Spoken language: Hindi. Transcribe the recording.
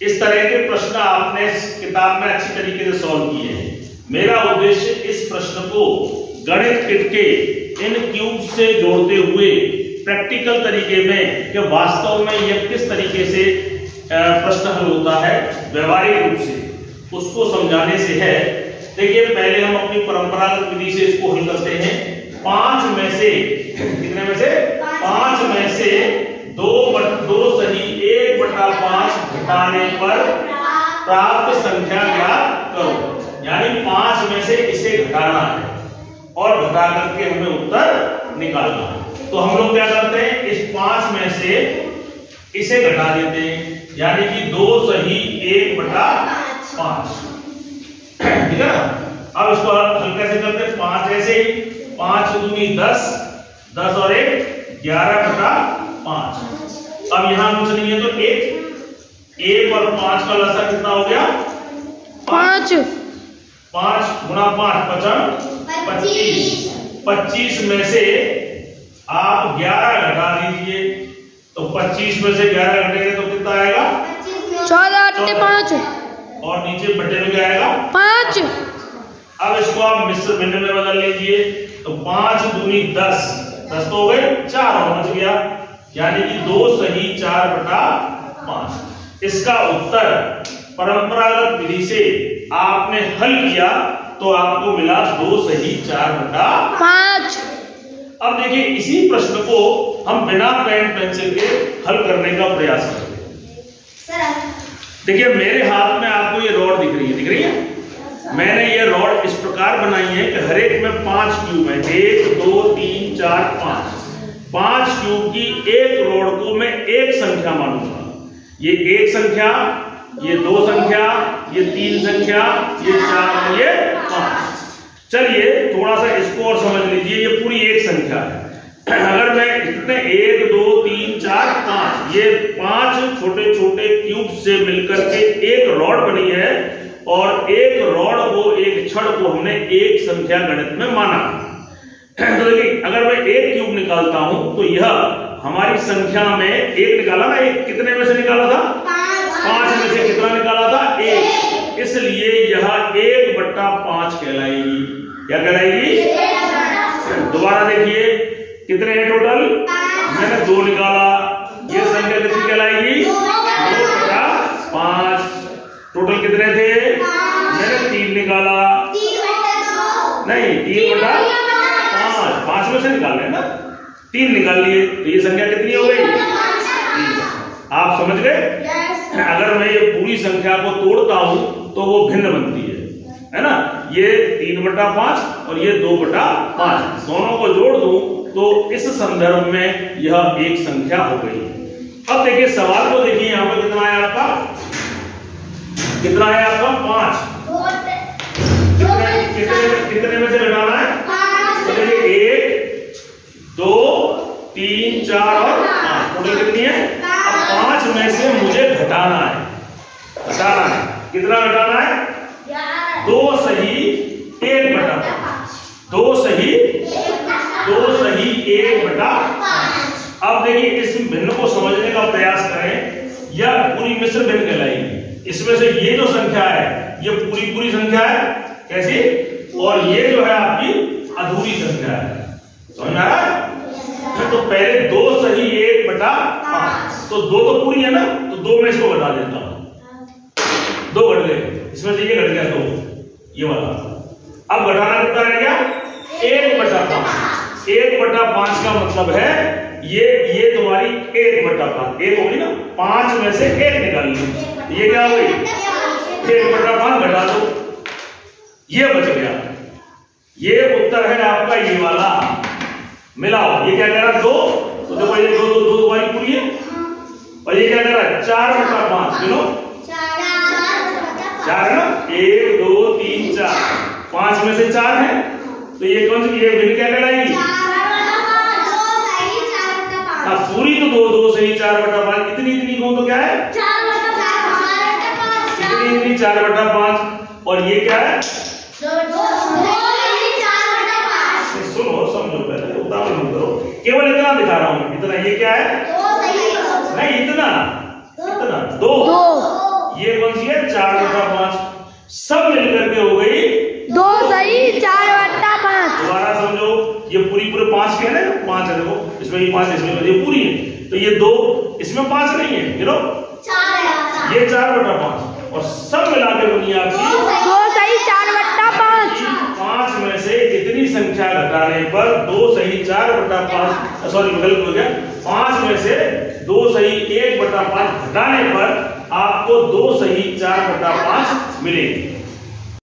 इस तरह के प्रश्न आपने किताब में अच्छी तरीके से सॉल्व किए हैं। मेरा उद्देश्य इस प्रश्न को गणित किट के इन क्यूब से जोड़ते हुए प्रैक्टिकल तरीके में कि वास्तव में यह किस तरीके से प्रश्न हल होता है व्यवहारिक रूप से, उसको समझाने से है। देखिए, पहले हम अपनी परंपरागत विधि से इसको हल करते हैं। 5 में से कितने में से 5 में से 2 सही 1/5 घटाने पर प्राप्त संख्या ज्ञात करो। यानी 5 में से इसे घटाना है और घटा करके हमें उत्तर निकालना है। तो हम लोग क्या करते हैं, इस 5 में से इसे घटा देते हैं, यानी कि 2 सही 1/5, ठीक है ना। अब इसको हल कैसे करते हैं, 5 ऐसे ही 5 दूनी 10, 10 और 1 11/5। अब यहां कुछ नहीं है तो 1 और 5 का लसा कितना हो गया 5 गुणा 5 25। 25 में से आप 11 घटा दीजिए, तो 25 में से 11 घटेंगे तो कितना आएगा 14/5 और नीचे बटे में क्या आएगा 5। अब इसको आप मिश्र भिन्न में बदल लीजिए, तो 5 दूनी 10, 10 तो हो गए 4 और बच गया, यानी कि 2 सही 4/5। इसका उत्तर परंपरागत विधि से आपने हल किया तो आपको मिला 2 सही 4/5। अब देखिए, इसी प्रश्न को हम बिना पेन पेंसिल के हल करने का प्रयास करते हैं। देखिए, मेरे हाथ में आपको ये रॉड दिख रही है। मैंने ये रॉड इस प्रकार बनाई है कि हर एक में 5 क्यूब है, 1 2 3 4 5। 5 क्यूब की एक रॉड को मैं एक संख्या मानूंगा। ये 1 संख्या, ये 2 संख्या, ये 3 संख्या, ये 4 और ये 5। चलिए थोड़ा सा इसको और समझ लीजिए, ये पूरी एक संख्या है। अगर मैं इतने 1 2 3 4 5 ये 5 छोटे छोटे क्यूब से मिलकर के एक रॉड बनी है, और एक रॉड को, एक छड़ को हमने एक संख्या गणित में माना। तो देखिए, अगर मैं एक क्यूब निकालता हूं तो यह हमारी संख्या में एक निकाला ना, एक कितने में से निकाला था 5 में से कितना निकाला था 1, इसलिए यह 1/5 कहलाएगी। क्या कहलाएगी, दोबारा देखिए कितने हैं टोटल, मैंने 2 निकाला, ये संख्या कितनी कहलाएगी 2/5। टोटल कितने थे, मैंने 3 निकाला, नहीं 3/5, 5 में से निकाल रहे ना, 3 निकाल लिए, तो ये संख्या कितनी हो गई 3। आप समझ गए। अगर मैं ये पूरी संख्या को तोड़ता हूं तो वो भिन्न बनती है ना। ये 3/5 और ये 2/5, दोनों को जोड़ दूं तो इस संदर्भ में यह एक संख्या हो गई। अब देखिए सवाल को देखिए, यहां पर कितना है आपका, कितना है आपका 5। कितने में से घटाना है, तो देखिए 1 2 3 4 और 5, टोटल कितनी है। अब 5 में से मुझे घटाना है, कितना घटाना है 2 सही 1/5, 2 सही 1/5। अब देखिए, इस भिन्न को समझने का प्रयास करें, यह पूरी मिश्र भिन्न कहलाएगी। इसमें से ये जो संख्या है ये पूरी संख्या है, कैसी, और ये जो है आपकी अधूरी संख्या है। समझ में आ रहा है। तो पहले 2 सही 1/5, तो 2 तो पूरी है ना, तो 2 में इसको घटा देता हूं, 2 घट गए, इसमें से ये घट गया 2, ये वाला। अब घटाना कितना रह गया 1/5। 1/5 का मतलब है ये तुम्हारी 1/5, 1 होगी ना, 5 में से 1 निकाल ली, ये क्या हो गई 1/5 घटा दो, ये बच गया। ये उत्तर है आपका ये वाला। मिलाओ, ये क्या कह रहा है 2, तो देखो ये 2 तुम्हारी पूरी है, और ये क्या कह रहा है 4/5, मिलो 4 है ना, 1 2 3 4, 5 में से 4 है, तो ये कौन सी, ये भिन्न क्या कहलाएगी, पूरी तो 2 सही 4/5, इतनी दो तो क्या है 4/5, और ये क्या है सुनो समझो, पहले उतावल मत करो, केवल इतना दिखा रहा हूं, इतना, ये क्या है नहीं इतना 2, ये कौन सी है 4/5, सब मिलकर के हो गई 2 सही 4/5। दोबारा समझो, ये पूरे 5 के है ना, 5 है, देखो इसमें भी 5, इसमें ये पूरी है, तो ये 2, इसमें 5 नहीं है, ये लो 4 ये 4/5 और सब मिलाकर बनी आपकी 2 सही 4/5। 5 में से इतनी संख्या घटाने पर 2 सही 4/5, सॉरी गलत हो गया, 5 में से 2 सही 1/5 घटाने पर आपको 2 सही 4/5 मिलेंगे।